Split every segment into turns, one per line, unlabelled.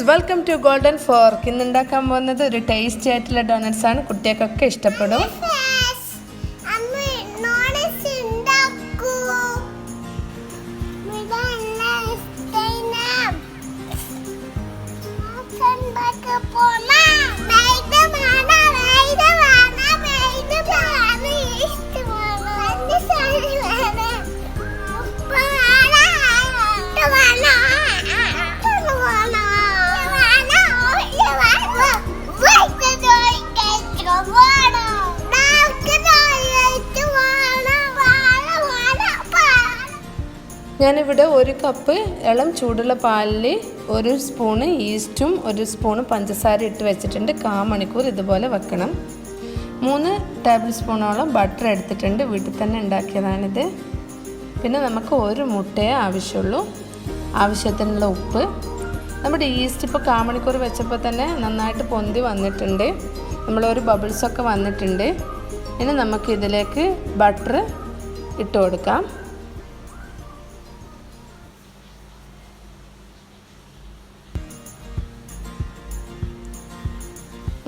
Welcome to golden fork. ഇന്ന് ഉണ്ടാക്കാൻ പോകുന്നത് ഒരു ടേസ്റ്റി ആയിട്ടുള്ള ഡോണറ്റ്സ് ആണ്. കുട്ടികൾക്കൊക്കെ ഇഷ്ടപ്പെടും. ഞാനിവിടെ 1 കപ്പ് ഇളം ചൂടുള്ള പാലിൽ 1 സ്പൂണ് ഈസ്റ്റും 1 സ്പൂണ് പഞ്ചസാര ഇട്ട് വെച്ചിട്ടുണ്ട്. 1/4 മണിക്കൂർ ഇതുപോലെ വെക്കണം. 3 ടേബിൾ സ്പൂണോളം ബട്ടർ എടുത്തിട്ടുണ്ട്. വീട്ടിൽ തന്നെ ഉണ്ടാക്കിയതാണിത്. പിന്നെ നമുക്ക് 1 മുട്ടയെ ആവശ്യമുള്ളൂ. ആവശ്യത്തിനുള്ള ഉപ്പ്. നമ്മുടെ ഈസ്റ്റ് ഇപ്പോൾ 1/4 മണിക്കൂർ വെച്ചപ്പോൾ തന്നെ നന്നായിട്ട് പൊന്തി വന്നിട്ടുണ്ട്. നമ്മളൊരു ബബിൾസൊക്കെ വന്നിട്ടുണ്ട്. ഇനി നമുക്ക് ഇതിലേക്ക് ബട്ടർ ഇട്ട് കൊടുക്കാം.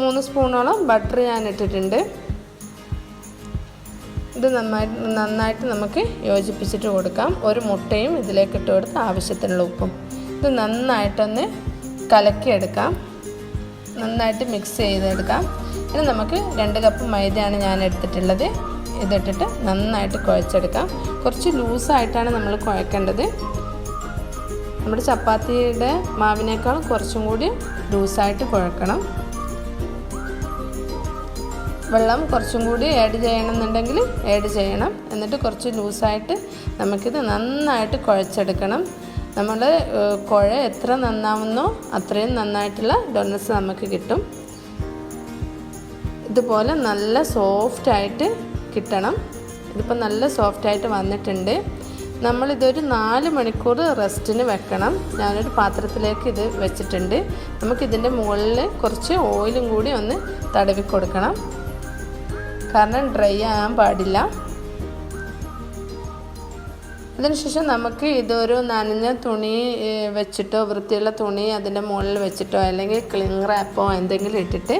3 സ്പൂണോളം ബട്ടർ ഞാൻ ഇട്ടിട്ടുണ്ട്. ഇത് നന്നായിട്ട് നമുക്ക് യോജിപ്പിച്ചിട്ട് കൊടുക്കാം. 1 മുട്ടയും ഇതിലേക്ക് ഇട്ട് കൊടുത്ത് ആവശ്യത്തിനുള്ള ഉപ്പും. ഇത് നന്നായിട്ടൊന്ന് കലക്കിയെടുക്കാം. നന്നായിട്ട് മിക്സ് ചെയ്തെടുക്കാം. ഇനി നമുക്ക് 2 കപ്പ് മൈദയാണ് ഞാൻ എടുത്തിട്ടുള്ളത്. ഇതിട്ടിട്ട് നന്നായിട്ട് കുഴച്ചെടുക്കാം. കുറച്ച് ലൂസായിട്ടാണ് നമ്മൾ കുഴക്കേണ്ടത്. നമ്മുടെ ചപ്പാത്തിയുടെ മാവിനേക്കാൾ കുറച്ചും കൂടി ലൂസായിട്ട് കുഴക്കണം. വെള്ളം കുറച്ചും കൂടി ആഡ് ചെയ്യണമെന്നുണ്ടെങ്കിൽ ആഡ് ചെയ്യണം. എന്നിട്ട് കുറച്ച് ലൂസായിട്ട് നമുക്കിത് നന്നായിട്ട് കുഴച്ചെടുക്കണം. നമ്മൾ കുഴ എത്ര നന്നാവുന്നോ അത്രയും നന്നായിട്ടുള്ള ഡോണറ്റ്സ് നമുക്ക് കിട്ടും. ഇതുപോലെ നല്ല സോഫ്റ്റായിട്ട് കിട്ടണം. ഇതിപ്പോൾ നല്ല സോഫ്റ്റായിട്ട് വന്നിട്ടുണ്ട്. നമ്മളിതൊരു 4 മണിക്കൂർ റെസ്റ്റിന് വെക്കണം. ഞാനൊരു പാത്രത്തിലേക്ക് ഇത് വെച്ചിട്ടുണ്ട്. നമുക്കിതിൻ്റെ മുകളിൽ കുറച്ച് ഓയിലും കൂടി ഒന്ന് തടവി കൊടുക്കണം. കാരണം ഡ്രൈ ആകാൻ പാടില്ല. അതിനുശേഷം നമുക്ക് ഇതൊരു നനഞ്ഞ തുണി വെച്ചിട്ടോ വൃത്തിയുള്ള തുണി അതിൻ്റെ മുകളിൽ വെച്ചിട്ടോ അല്ലെങ്കിൽ ക്ലിംഗ് റാപ്പോ എന്തെങ്കിലും ഇട്ടിട്ട്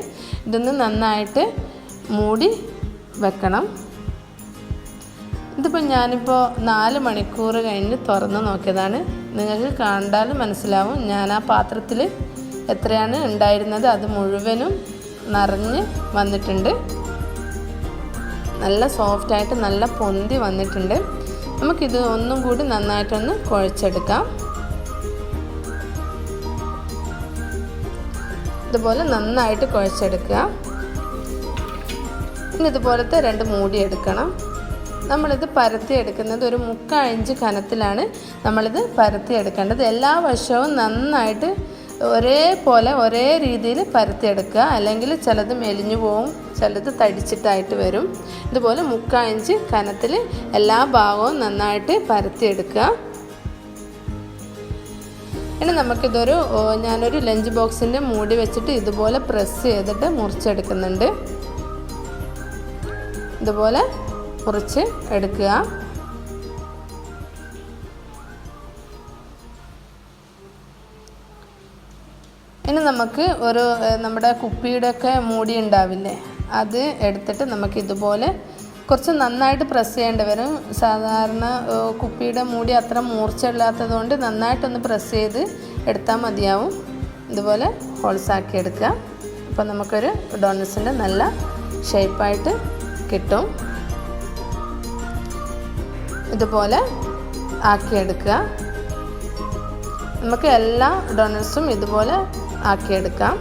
ഇതൊന്ന് നന്നായിട്ട് മൂടി വെക്കണം. ഇതിപ്പോൾ ഞാനിപ്പോൾ 4 മണിക്കൂർ കഴിഞ്ഞ് തുറന്ന് നോക്കിയതാണ്. നിങ്ങൾക്ക് കണ്ടാലും മനസ്സിലാവും ഞാൻ ആ പാത്രത്തിൽ എത്രയാണ് ഉണ്ടായിരുന്നത് അത് മുഴുവനും നിറഞ്ഞ് വന്നിട്ടുണ്ട്. നല്ല സോഫ്റ്റായിട്ട് നല്ല പൊന്തി വന്നിട്ടുണ്ട്. നമുക്കിത് ഒന്നും കൂടി നന്നായിട്ടൊന്ന് കുഴച്ചെടുക്കാം. ഇതുപോലെ നന്നായിട്ട് കുഴച്ചെടുക്കുക. ഇനി ഇതുപോലത്തെ 2 മൂടി എടുക്കണം. നമ്മളിത് പരത്തി എടുക്കുന്നത് ഒരു 3/4 ഇഞ്ച് കനത്തിലാണ് നമ്മളിത് പരത്തി എടുക്കേണ്ടത്. എല്ലാ വശവും നന്നായിട്ട് ഒരേപോലെ ഒരേ രീതിയിൽ പരത്തിയെടുക്കുക. അല്ലെങ്കിൽ ചിലത് മെലിഞ്ഞു പോവും, ചിലത് തടിച്ചിട്ടായിട്ട് വരും. ഇതുപോലെ 3/4 ഇഞ്ച് കനത്തിൽ എല്ലാ ഭാഗവും നന്നായിട്ട് പരത്തിയെടുക്കുക. ഇനി ഞാനൊരു ലഞ്ച് ബോക്സിൻ്റെ മൂടി വെച്ചിട്ട് ഇതുപോലെ പ്രസ് ചെയ്തിട്ട് മുറിച്ചെടുക്കുന്നുണ്ട്. ഇതുപോലെ മുറിച്ച് എടുക്കുക. ഇനി നമുക്ക് നമ്മുടെ കുപ്പിയുടെയൊക്കെ മൂടി ഉണ്ടാവില്ലേ, അത് എടുത്തിട്ട് നമുക്ക് ഇതുപോലെ കുറച്ച് നന്നായിട്ട് പ്രസ് ചെയ്യേണ്ടി വരും. സാധാരണ കുപ്പിയുടെ മൂടി അത്ര മൂർച്ചയില്ലാത്തത് കൊണ്ട് നന്നായിട്ടൊന്ന് പ്രസ് ചെയ്ത് എടുത്താൽ മതിയാവും. ഇതുപോലെ ഹോൾസാക്കി എടുക്കുക. അപ്പോൾ നമുക്കൊരു ഡോണറ്റ്സിൻ്റെ നല്ല ഷേപ്പായിട്ട് കിട്ടും. ഇതുപോലെ ആക്കിയെടുക്കുക. നമുക്ക് എല്ലാ ഡോണറ്റ്സും ഇതുപോലെ ആക്കിയെടുക്കാം.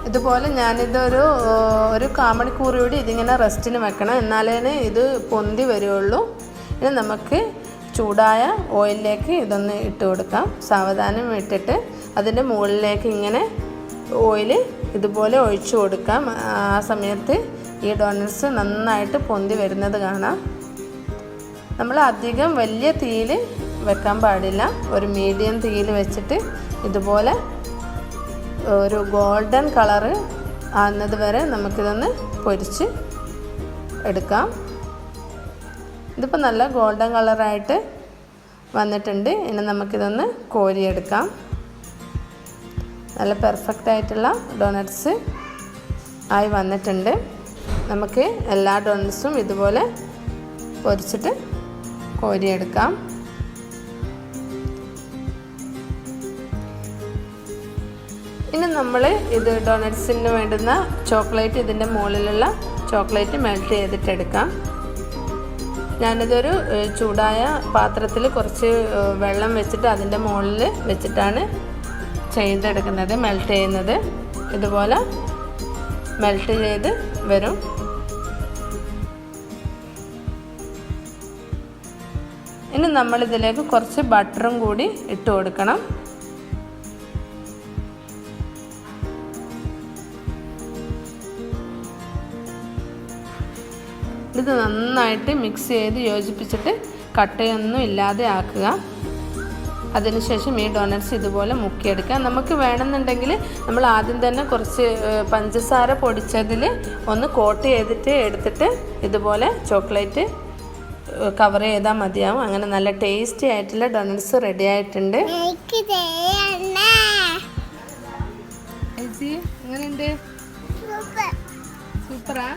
ഇതുപോലെ ഞാനിതൊരു 1/4 മണിക്കൂർ കൂടി ഇതിങ്ങനെ റെസ്റ്റിന് വെക്കണം. എന്നാലേ ഇത് പൊന്തി വരുള്ളൂ. ഇനി നമുക്ക് ചൂടായ ഓയിലിലേക്ക് ഇതൊന്ന് ഇട്ട് കൊടുക്കാം. സാവധാനം ഇട്ടിട്ട് അതിൻ്റെ മുകളിലേക്ക് ഇങ്ങനെ ഓയിൽ ഇതുപോലെ ഒഴിച്ചു കൊടുക്കാം. ആ സമയത്ത് ഈ ഡോണറ്റ്സ് നന്നായിട്ട് പൊന്തി വരുന്നത് കാണാം. നമ്മൾ അധികം വലിയ തീയിൽ വെക്കാൻ പാടില്ല. ഒരു മീഡിയം തീയിൽ വെച്ചിട്ട് ഇതുപോലെ ഒരു ഗോൾഡൻ കളറ് ആകുന്നത് വരെ നമുക്കിതൊന്ന് പൊരിച്ച് എടുക്കാം. ഇതിപ്പോൾ നല്ല ഗോൾഡൻ കളറായിട്ട് വന്നിട്ടുണ്ട്. ഇനി നമുക്കിതൊന്ന് കോരിയെടുക്കാം. നല്ല പെർഫെക്റ്റ് ആയിട്ടുള്ള ഡോണറ്റ്സ് ആയി വന്നിട്ടുണ്ട്. നമുക്ക് എല്ലാ ഡോണറ്റ്സും ഇതുപോലെ പൊരിച്ചിട്ട് കോരിയെടുക്കാം. ഇനി നമ്മൾ ഇത് ഡോണറ്റ്സിന് വേണ്ടുന്ന ചോക്ലേറ്റ്, ഇതിൻ്റെ മുകളിലുള്ള ചോക്ലേറ്റ് മെൽറ്റ് ചെയ്തിട്ടെടുക്കാം. ഞാനിതൊരു ചൂടായ പാത്രത്തിൽ കുറച്ച് വെള്ളം വെച്ചിട്ട് അതിൻ്റെ മുകളിൽ വെച്ചിട്ടാണ് ചെയ്തെടുക്കുന്നത്, മെൽറ്റ് ചെയ്യുന്നത്. ഇതുപോലെ മെൽറ്റ് ചെയ്ത് വരും. ഇനി നമ്മളിതിലേക്ക് കുറച്ച് ബട്ടറും കൂടി ഇട്ട് കൊടുക്കണം. ഇത് നന്നായിട്ട് മിക്സ് ചെയ്ത് യോജിപ്പിച്ചിട്ട് കട്ടയൊന്നും ഇല്ലാതെ ആക്കുക. അതിനുശേഷം ഈ ഡോണറ്റ്സ് ഇതുപോലെ മുക്കിയെടുക്കുക. നമുക്ക് വേണമെന്നുണ്ടെങ്കിൽ നമ്മൾ ആദ്യം തന്നെ കുറച്ച് പഞ്ചസാര പൊടിച്ചതിൽ ഒന്ന് കോട്ട് ചെയ്തിട്ട് എടുത്തിട്ട് ഇതുപോലെ ചോക്ലേറ്റ് കവർ ചെയ്താൽ മതിയാവും. അങ്ങനെ നല്ല ടേസ്റ്റി ആയിട്ടുള്ള ഡോണറ്റ്സ് റെഡി ആയിട്ടുണ്ട്. എങ്ങനെയുണ്ട്? സൂപ്പറാ.